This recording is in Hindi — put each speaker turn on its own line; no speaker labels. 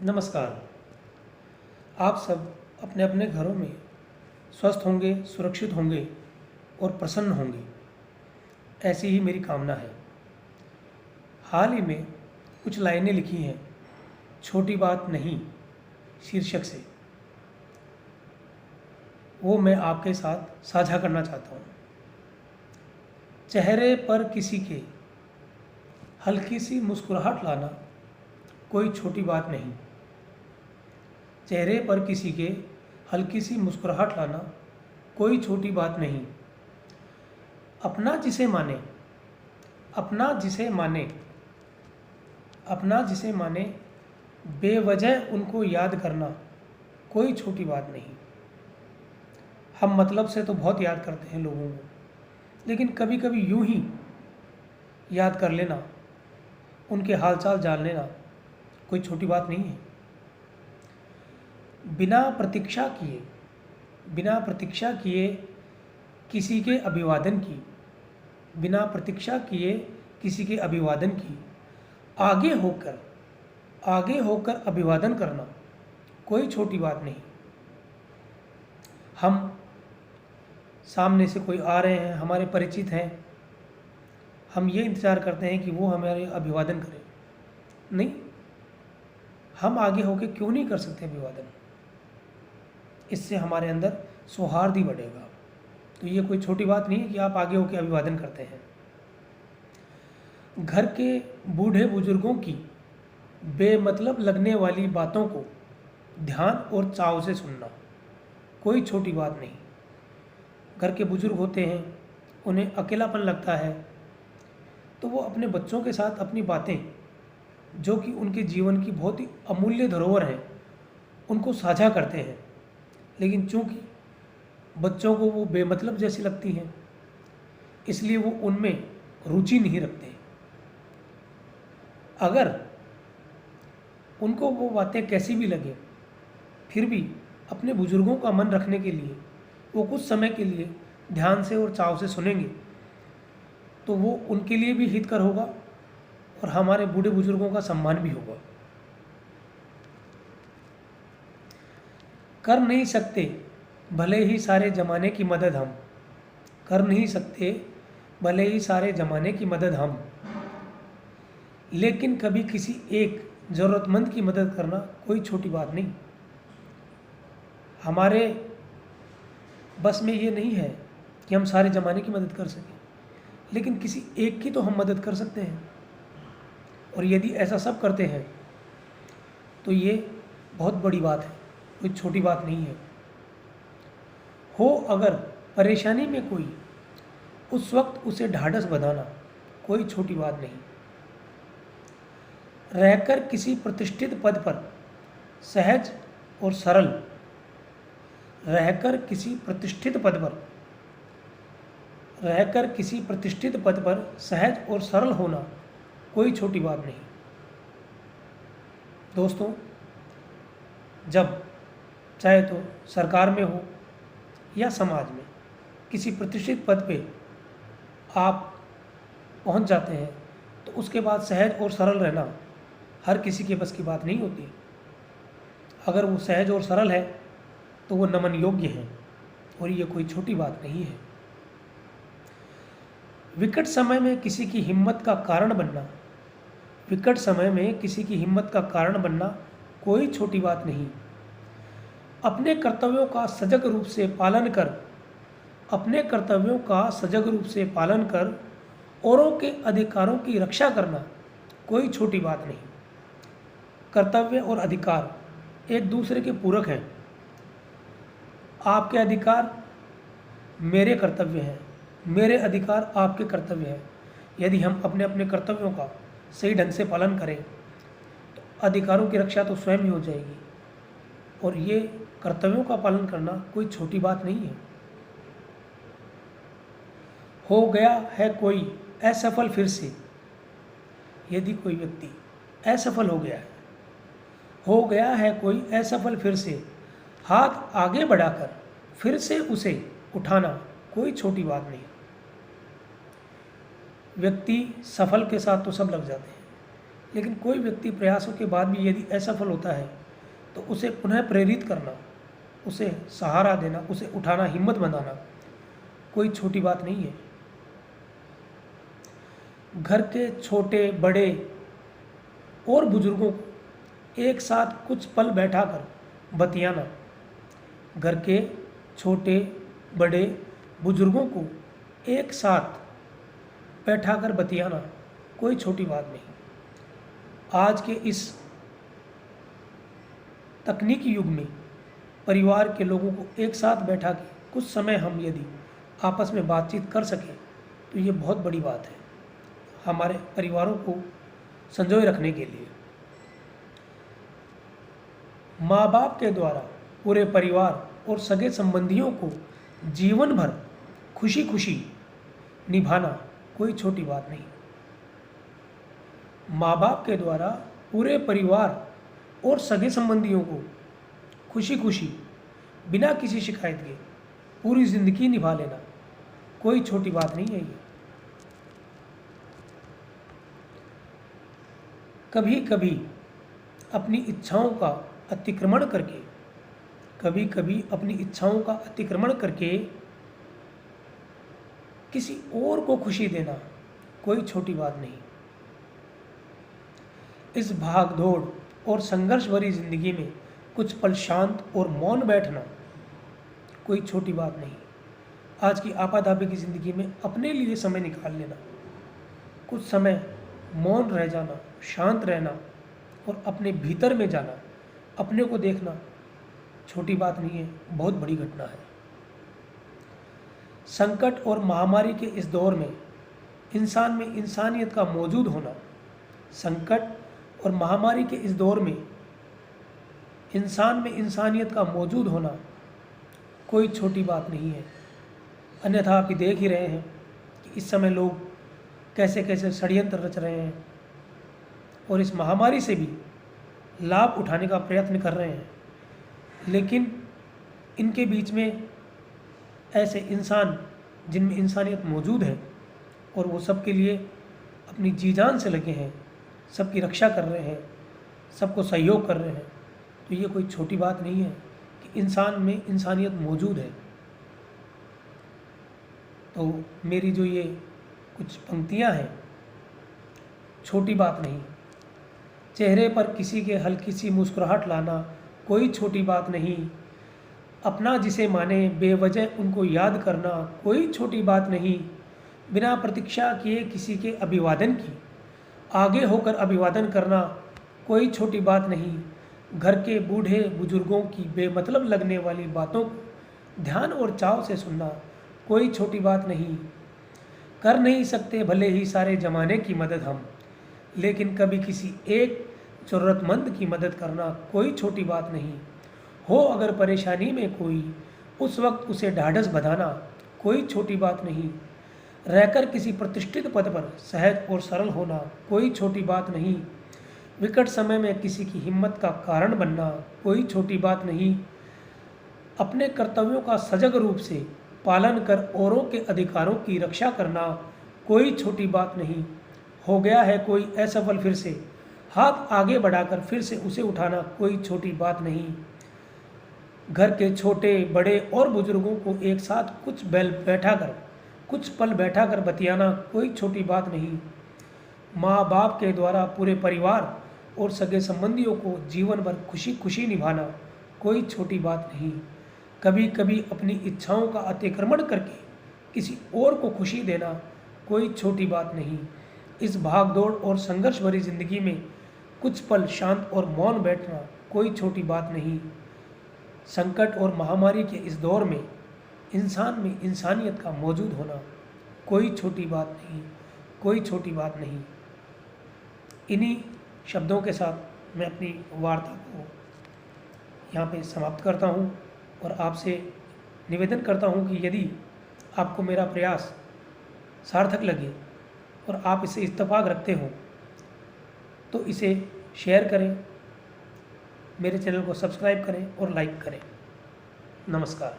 नमस्कार। आप सब अपने अपने घरों में स्वस्थ होंगे, सुरक्षित होंगे और प्रसन्न होंगे, ऐसी ही मेरी कामना है। हाल ही में कुछ लाइनें लिखी हैं, छोटी बात नहीं शीर्षक से, वो मैं आपके साथ साझा करना चाहता हूँ। चेहरे पर किसी के हल्की सी मुस्कुराहट लाना कोई छोटी बात नहीं। चेहरे पर किसी के हल्की सी मुस्कुराहट लाना कोई छोटी बात नहीं। अपना जिसे माने, अपना जिसे माने, अपना जिसे माने, बेवजह उनको याद करना कोई छोटी बात नहीं। हम मतलब से तो बहुत याद करते हैं लोगों को, लेकिन कभी कभी यूं ही याद कर लेना, उनके हालचाल जान लेना कोई छोटी बात नहीं है। बिना प्रतीक्षा किए, बिना प्रतीक्षा किए किसी के अभिवादन की, बिना प्रतीक्षा किए किसी के अभिवादन की, आगे होकर, आगे होकर अभिवादन करना कोई छोटी बात नहीं। हम सामने से कोई आ रहे हैं, हमारे परिचित हैं, हम ये इंतज़ार करते हैं कि वो हमारे अभिवादन करें। नहीं, हम आगे होकर क्यों नहीं कर सकते अभिवादन? इससे हमारे अंदर सौहार्द ही बढ़ेगा। तो ये कोई छोटी बात नहीं है कि आप आगे होकर अभिवादन करते हैं। घर के बूढ़े बुजुर्गों की बेमतलब लगने वाली बातों को ध्यान और चाव से सुनना कोई छोटी बात नहीं। घर के बुजुर्ग होते हैं, उन्हें अकेलापन लगता है, तो वो अपने बच्चों के साथ अपनी बातें, जो कि उनके जीवन की बहुत ही अमूल्य धरोहर है, उनको साझा करते हैं। लेकिन चूंकि बच्चों को वो बेमतलब जैसी लगती हैं, इसलिए वो उनमें रुचि नहीं रखते। अगर उनको वो बातें कैसी भी लगे, फिर भी अपने बुजुर्गों का मन रखने के लिए वो कुछ समय के लिए ध्यान से और चाव से सुनेंगे, तो वो उनके लिए भी हितकर होगा और हमारे बूढ़े बुजुर्गों का सम्मान भी होगा। कर नहीं सकते भले ही सारे ज़माने की मदद हम, कर नहीं सकते भले ही सारे ज़माने की मदद हम, लेकिन कभी किसी एक ज़रूरतमंद की मदद करना कोई छोटी बात नहीं। हमारे बस में ये नहीं है कि हम सारे ज़माने की मदद कर सकें, लेकिन किसी एक की तो हम मदद कर सकते हैं। और यदि ऐसा सब करते हैं तो ये बहुत बड़ी बात है, कोई छोटी बात नहीं है। हो अगर परेशानी में कोई, उस वक्त उसे ढाढ़स बंधाना कोई छोटी बात नहीं। रहकर किसी प्रतिष्ठित पद पर सहज और सरल, रहकर किसी प्रतिष्ठित पद पर, रहकर किसी प्रतिष्ठित पद पर सहज और सरल होना कोई छोटी बात नहीं। दोस्तों, जब चाहे तो सरकार में हो या समाज में किसी प्रतिष्ठित पद पे आप पहुंच जाते हैं, तो उसके बाद सहज और सरल रहना हर किसी के बस की बात नहीं होती। अगर वो सहज और सरल है तो वो नमन योग्य है, और ये कोई छोटी बात नहीं है। विकट समय में किसी की हिम्मत का कारण बनना, विकट समय में किसी की हिम्मत का कारण बनना कोई छोटी बात नहीं। अपने कर्तव्यों का सजग रूप से पालन कर, अपने कर्तव्यों का सजग रूप से पालन कर औरों के अधिकारों की रक्षा करना कोई छोटी बात नहीं। कर्तव्य और अधिकार एक दूसरे के पूरक हैं। आपके अधिकार मेरे कर्तव्य हैं, मेरे अधिकार आपके कर्तव्य हैं। यदि हम अपने अपने कर्तव्यों का सही ढंग से पालन करें तो अधिकारों की रक्षा तो स्वयं ही हो जाएगी। और ये कर्तव्यों का पालन करना कोई छोटी बात नहीं है। हो गया है कोई असफल फिर से, यदि कोई व्यक्ति असफल हो गया है, हो गया है कोई असफल फिर से, हाथ आगे बढ़ाकर फिर से उसे उठाना कोई छोटी बात नहीं। व्यक्ति सफल के साथ तो सब लग जाते हैं, लेकिन कोई व्यक्ति प्रयासों के बाद भी यदि असफल होता है तो उसे पुनः प्रेरित करना, उसे सहारा देना, उसे उठाना, हिम्मत बनाना कोई छोटी बात नहीं है। घर के छोटे बड़े और बुजुर्गों को एक साथ कुछ पल बैठाकर बतियाना, घर के छोटे बड़े बुजुर्गों को एक साथ बैठाकर बतियाना कोई छोटी बात नहीं। आज के इस तकनीकी युग में परिवार के लोगों को एक साथ बैठा के कुछ समय हम यदि आपस में बातचीत कर सकें तो ये बहुत बड़ी बात है हमारे परिवारों को संजोए रखने के लिए। माँ बाप के द्वारा पूरे परिवार और सगे संबंधियों को जीवन भर खुशी खुशी निभाना कोई छोटी बात नहीं। माँ बाप के द्वारा पूरे परिवार और सगे संबंधियों को खुशी खुशी बिना किसी शिकायत के पूरी ज़िंदगी निभा लेना कोई छोटी बात नहीं है ये। कभी कभी अपनी इच्छाओं का अतिक्रमण करके किसी और को खुशी देना कोई छोटी बात नहीं। इस भाग दौड़ और संघर्ष भरी जिंदगी में कुछ पल शांत और मौन बैठना कोई छोटी बात नहीं। आज की आपाधापी की ज़िंदगी में अपने लिए समय निकाल लेना, कुछ समय मौन रह जाना, शांत रहना और अपने भीतर में जाना, अपने को देखना छोटी बात नहीं है, बहुत बड़ी घटना है। संकट और महामारी के इस दौर में इंसान में इंसानियत का मौजूद होना, संकट और महामारी के इस दौर में इंसान में इंसानियत का मौजूद होना कोई छोटी बात नहीं है। अन्यथा आप ही देख ही रहे हैं कि इस समय लोग कैसे कैसे षड्यंत्र रच रहे हैं और इस महामारी से भी लाभ उठाने का प्रयत्न कर रहे हैं, लेकिन इनके बीच में ऐसे इंसान जिनमें इंसानियत मौजूद है और वो सबके लिए अपनी जी जान से लगे हैं, सबकी रक्षा कर रहे हैं, सबको सहयोग कर रहे हैं, तो ये कोई छोटी बात नहीं है कि इंसान में इंसानियत मौजूद है। तो मेरी जो ये कुछ पंक्तियाँ हैं, छोटी बात नहीं। चेहरे पर किसी के हल्की सी मुस्कुराहट लाना कोई छोटी बात नहीं। अपना जिसे माने बेवजह उनको याद करना कोई छोटी बात नहीं। बिना प्रतीक्षा किए किसी के अभिवादन की आगे होकर अभिवादन करना कोई छोटी बात नहीं। घर के बूढ़े बुजुर्गों की बेमतलब लगने वाली बातों को ध्यान और चाव से सुनना कोई छोटी बात नहीं। कर नहीं सकते भले ही सारे ज़माने की मदद हम, लेकिन कभी किसी एक ज़रूरतमंद की मदद करना कोई छोटी बात नहीं। हो अगर परेशानी में कोई, उस वक्त उसे ढाढ़स बंधाना कोई छोटी बात नहीं। रहकर किसी प्रतिष्ठित पद पर सहज और सरल होना कोई छोटी बात नहीं। विकट समय में किसी की हिम्मत का कारण बनना कोई छोटी बात नहीं। अपने कर्तव्यों का सजग रूप से पालन कर औरों के अधिकारों की रक्षा करना कोई छोटी बात नहीं। हो गया है कोई असफल फिर से, हाथ आगे बढ़ाकर फिर से उसे उठाना कोई छोटी बात नहीं। घर के छोटे बड़े और बुजुर्गों को एक साथ कुछ पल बैठाकर बतियाना कोई छोटी बात नहीं। माँ बाप के द्वारा पूरे परिवार और सगे संबंधियों को जीवन भर खुशी खुशी निभाना कोई छोटी बात नहीं। कभी कभी अपनी इच्छाओं का अतिक्रमण करके किसी और को खुशी देना कोई छोटी बात नहीं। इस भागदौड़ और संघर्ष भरी जिंदगी में कुछ पल शांत और मौन बैठना कोई छोटी बात नहीं। संकट और महामारी के इस दौर में इंसान में इंसानियत का मौजूद होना कोई छोटी बात नहीं, कोई छोटी बात नहीं। इन्हीं शब्दों के साथ मैं अपनी वार्ता को यहाँ पे समाप्त करता हूँ और आपसे निवेदन करता हूँ कि यदि आपको मेरा प्रयास सार्थक लगे और आप इसे इत्तेफाक रखते हो तो इसे शेयर करें, मेरे चैनल को सब्सक्राइब करें और लाइक करें। नमस्कार।